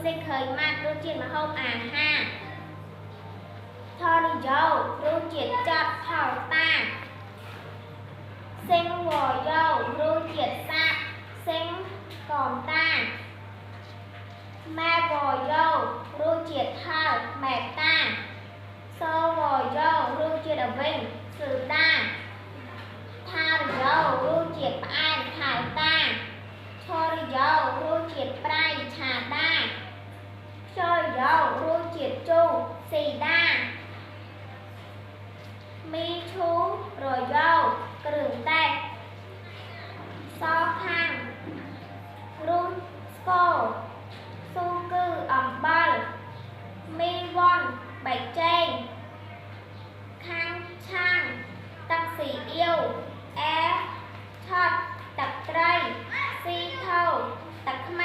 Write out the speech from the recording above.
សេខើយម៉ាត់រសជាតិម្ហូបអាហារថនីយ៉ូរសជាតិចាត់ថោតាសេងវយ៉ូរសជាតិសាបសេងកំតាម៉ែវយ៉ូរសជាតិថើម៉ែតាសវយ៉ូរសជាតិអវិញស៊ឺតាថារយ៉ូរសជាតិផ្អែមថៅតាឈរយ៉ូរសជាតិប្រៃឆាដាខ្យល់យ៉ូរសជាតិជូរស៊ីដាមីឈូរយ៉ូគ្រឿងទេសសខាំងរូសស្គរស៊ូគឺអំបិលមីវ៉ាន់បៃជែងខាំងឆាំងទឹកស៊ីអ៊ីវអែឆត់ទឹកត្រីស៊ីថោទឹកខ្មេ